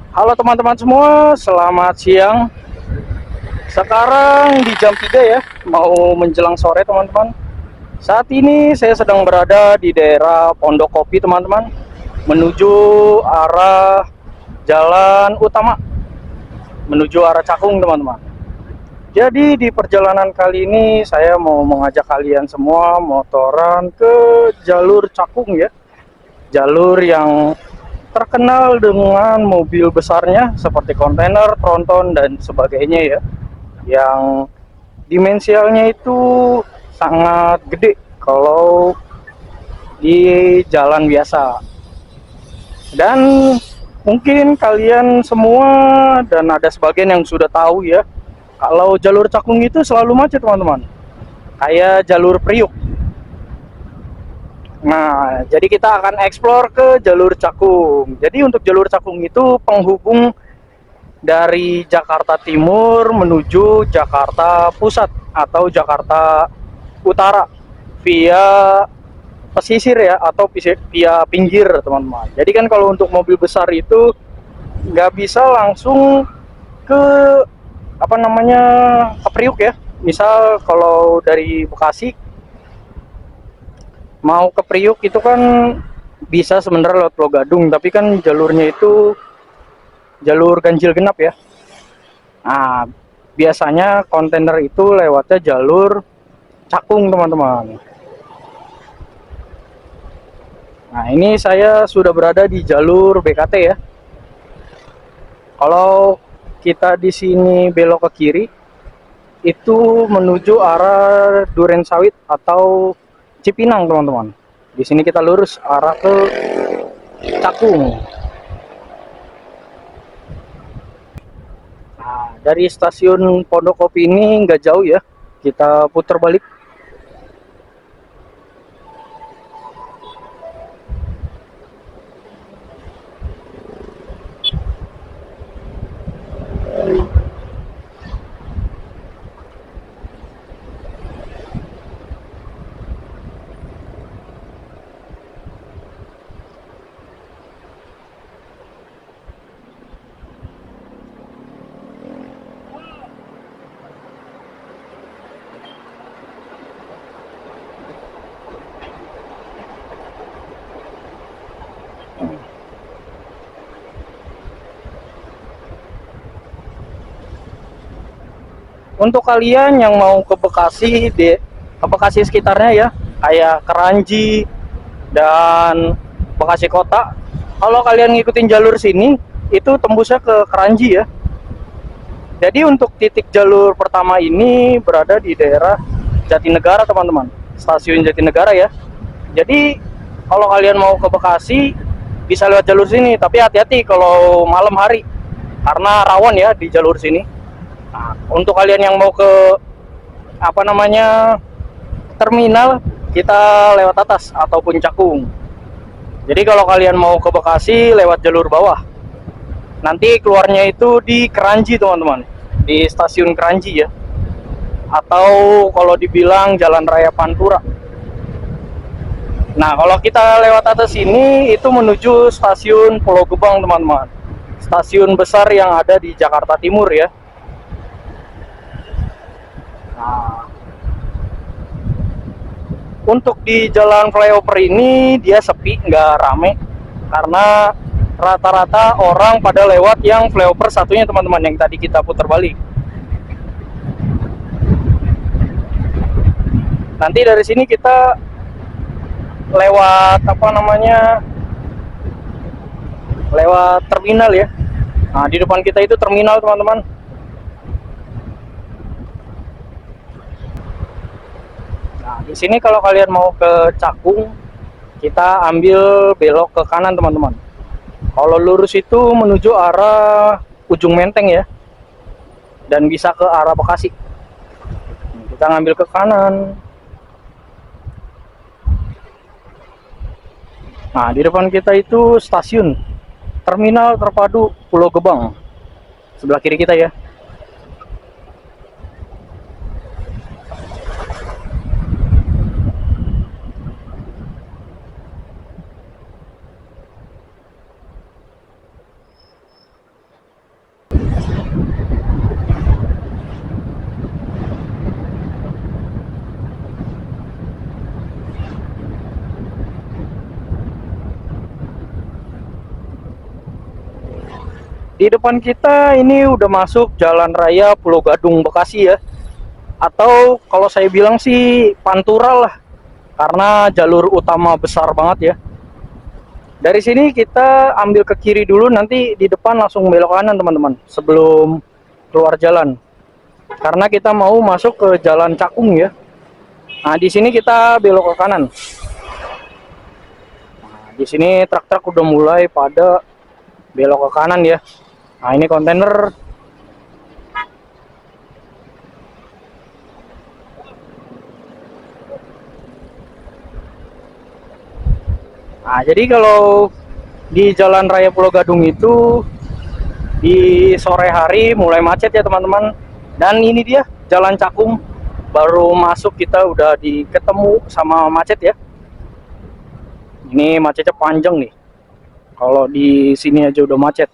Halo teman-teman semua, selamat siang. Sekarang di jam 3 ya, mau menjelang sore teman-teman. Saat ini saya sedang berada di daerah Pondok Kopi teman-teman, menuju arah jalan utama, menuju arah Cakung teman-teman. Jadi di perjalanan kali ini saya mau mengajak kalian semua motoran ke jalur Cakung ya. Jalur yang terkenal dengan mobil besarnya seperti kontainer, tronton dan sebagainya ya. Yang dimensialnya itu sangat gede kalau di jalan biasa. Dan mungkin kalian semua dan ada sebagian yang sudah tahu ya, kalau jalur Cakung itu selalu macet teman-teman, kayak jalur Priuk. Nah, jadi kita akan eksplor ke jalur Cakung. Jadi untuk jalur Cakung itu penghubung dari Jakarta Timur menuju Jakarta Pusat atau Jakarta Utara via pesisir ya, atau via pinggir teman-teman. Jadi kan kalau untuk mobil besar itu nggak bisa langsung ke apa namanya, ke Priuk ya. Misal kalau dari Bekasi mau ke Priuk itu kan bisa sebenarnya lewat Pulau Gadung, tapi kan jalurnya itu jalur ganjil genap ya. Nah, biasanya kontainer itu lewatnya jalur Cakung teman-teman. Nah, ini saya sudah berada di jalur BKT ya. Kalau kita di sini belok ke kiri, itu menuju arah Duren Sawit atau Cipinang teman-teman. Di sini kita lurus arah ke Cakung. Nah, dari stasiun Pondok Kopi ini nggak jauh ya. Kita putar balik. Untuk kalian yang mau ke Bekasi, ke Bekasi sekitarnya ya, kayak Keranji dan Bekasi Kota, kalau kalian ngikutin jalur sini, itu tembusnya ke Keranji ya. Jadi untuk titik jalur pertama ini berada di daerah Jatinegara teman-teman, stasiun Jatinegara ya. Jadi kalau kalian mau ke Bekasi bisa lewat jalur sini, tapi hati-hati kalau malam hari karena rawan ya di jalur sini. Nah, untuk kalian yang mau ke apa namanya, terminal, kita lewat atas ataupun Cakung. Jadi kalau kalian mau ke Bekasi lewat jalur bawah, nanti keluarnya itu di Keranji teman-teman, di stasiun Keranji ya, atau kalau dibilang Jalan Raya Pantura. Nah, kalau kita lewat atas ini itu menuju stasiun Pulau Gebang teman-teman, stasiun besar yang ada di Jakarta Timur ya. Nah, untuk di jalan flyover ini dia sepi, nggak rame, karena rata-rata orang pada lewat yang flyover satunya teman-teman, yang tadi kita putar balik. Nanti dari sini kita lewat apa namanya, lewat terminal ya. Nah, di depan kita itu terminal teman-teman. Nah, di sini kalau kalian mau ke Cakung, kita ambil belok ke kanan teman-teman. Kalau lurus itu menuju arah Ujung Menteng ya, dan bisa ke arah Bekasi. Kita ngambil ke kanan. Nah, di depan kita itu stasiun Terminal Terpadu Pulau Gebang. Sebelah kiri kita ya. Di depan kita ini udah masuk Jalan Raya Pulau Gadung Bekasi ya. Atau kalau saya bilang sih Pantura lah. Karena jalur utama besar banget ya. Dari sini kita ambil ke kiri dulu, nanti di depan langsung belok kanan teman-teman. Sebelum keluar jalan. Karena kita mau masuk ke Jalan Cakung ya. Nah, di sini kita belok ke kanan. Nah, di sini truk-truk udah mulai pada belok ke kanan ya. Nah, ini kontainer. Nah, jadi kalau di Jalan Raya Pulau Gadung itu di sore hari mulai macet ya teman-teman. Dan ini dia Jalan Cakung. Baru masuk kita udah ketemu sama macet ya. Ini macetnya panjang nih. Kalau di sini aja udah macet.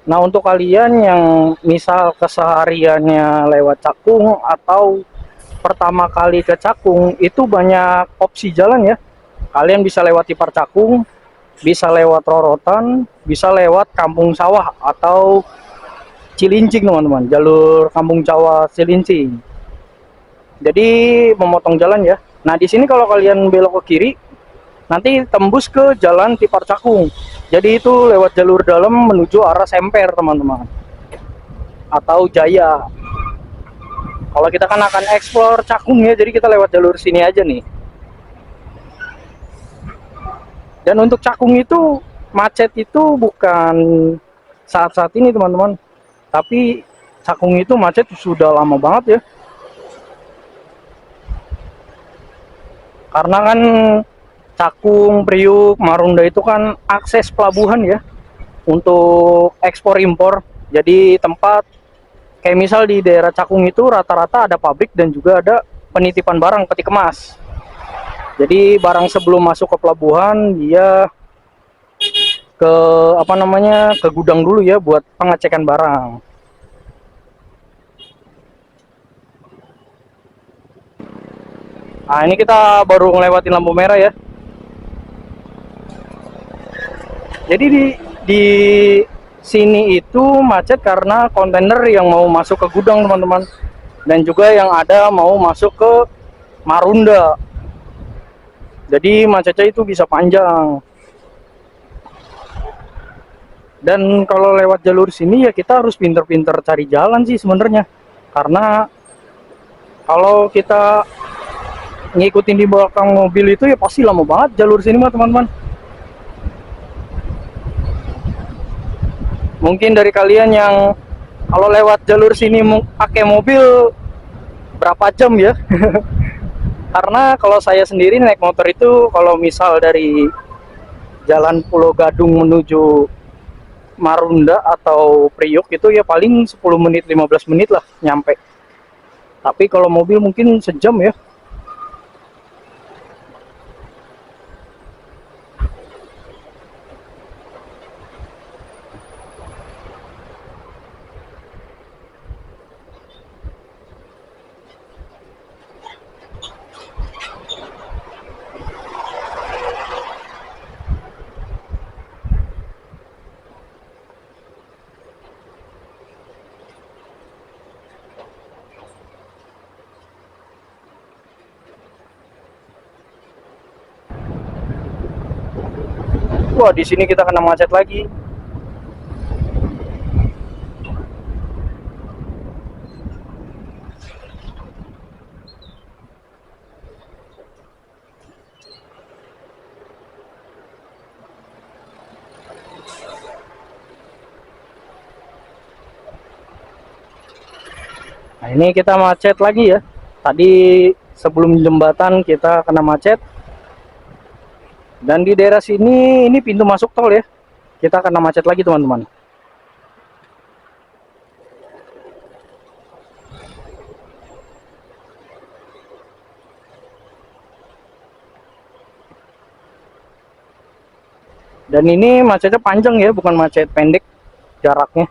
Nah, untuk kalian yang misal kesehariannya lewat Cakung atau pertama kali ke Cakung, itu banyak opsi jalan ya. Kalian bisa lewat Tipar Cakung, bisa lewat Rorotan, bisa lewat Kampung Sawah atau Cilincing teman-teman, jalur Kampung Sawah Cilincing. Jadi memotong jalan ya. Nah, di sini kalau kalian belok ke kiri, nanti tembus ke Jalan Tipar Cakung. Jadi itu lewat jalur dalam menuju arah Semper teman-teman, atau Jaya. Kalau kita kan akan eksplor Cakung ya, jadi kita lewat jalur sini aja nih. Dan untuk Cakung itu macet itu bukan saat-saat ini teman-teman, tapi Cakung itu macet sudah lama banget ya. Karena kan Cakung, Priuk, Marunda itu kan akses pelabuhan ya untuk ekspor impor. Jadi tempat kayak misal di daerah Cakung itu rata-rata ada pabrik dan juga ada penitipan barang peti kemas. Jadi barang sebelum masuk ke pelabuhan dia ke ke gudang dulu ya buat pengecekan barang. Nah, ini kita baru ngelewatin lampu merah ya. Jadi di sini itu macet karena kontainer yang mau masuk ke gudang teman-teman, dan juga yang ada mau masuk ke Marunda. Jadi macetnya itu bisa panjang. Dan kalau lewat jalur sini ya kita harus pinter-pinter cari jalan sih sebenarnya. Karena kalau kita ngikutin di belakang mobil itu ya pasti lama banget jalur sini mah teman-teman. Mungkin dari kalian yang kalau lewat jalur sini pakai mobil berapa jam ya? Karena kalau saya sendiri naik motor itu kalau misal dari Jalan Pulau Gadung menuju Marunda atau Priok itu ya paling 10 menit 15 menit lah nyampe. Tapi kalau mobil mungkin sejam ya. Wah, di sini kita kena macet lagi. Nah, ini kita macet lagi ya. Tadi sebelum jembatan kita kena macet. Dan di daerah sini ini pintu masuk tol ya. Kita kena macet lagi teman-teman. Dan ini macetnya panjang ya, bukan macet pendek jaraknya.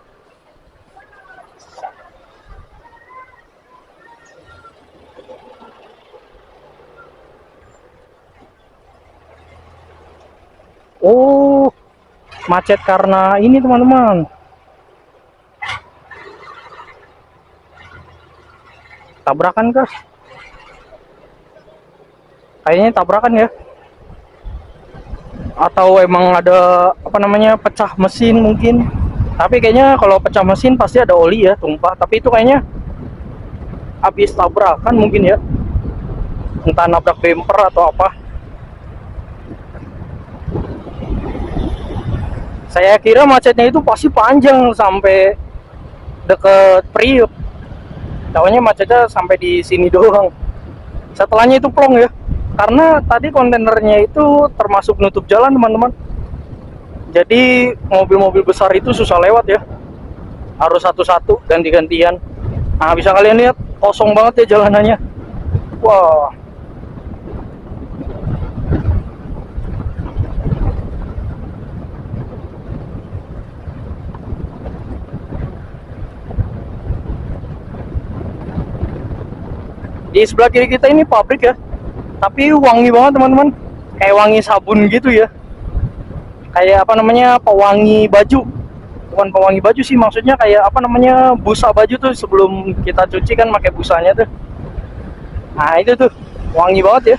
Oh, macet karena ini teman-teman. Tabrakan kah? Kayaknya tabrakan ya. Atau emang ada apa namanya pecah mesin mungkin. Tapi kayaknya kalau pecah mesin pasti ada oli ya tumpah. Tapi itu kayaknya habis tabrakan mungkin ya. Entah nabrak bumper atau apa. Saya kira macetnya itu pasti panjang sampai deket Priuk. Taunya macetnya sampai di sini doang. Setelahnya itu plong ya. Karena tadi kontainernya itu termasuk nutup jalan teman-teman. Jadi mobil-mobil besar itu susah lewat ya. Harus satu-satu ganti-gantian. Nah, bisa kalian lihat kosong banget ya jalanannya. Wah. Di sebelah kiri kita ini pabrik ya. Tapi wangi banget teman-teman. Kayak wangi sabun gitu ya. Kayak apa namanya pewangi baju. Bukan pewangi baju sih, maksudnya kayak apa namanya busa baju tuh sebelum kita cuci kan pakai busanya tuh. Nah itu tuh wangi banget ya.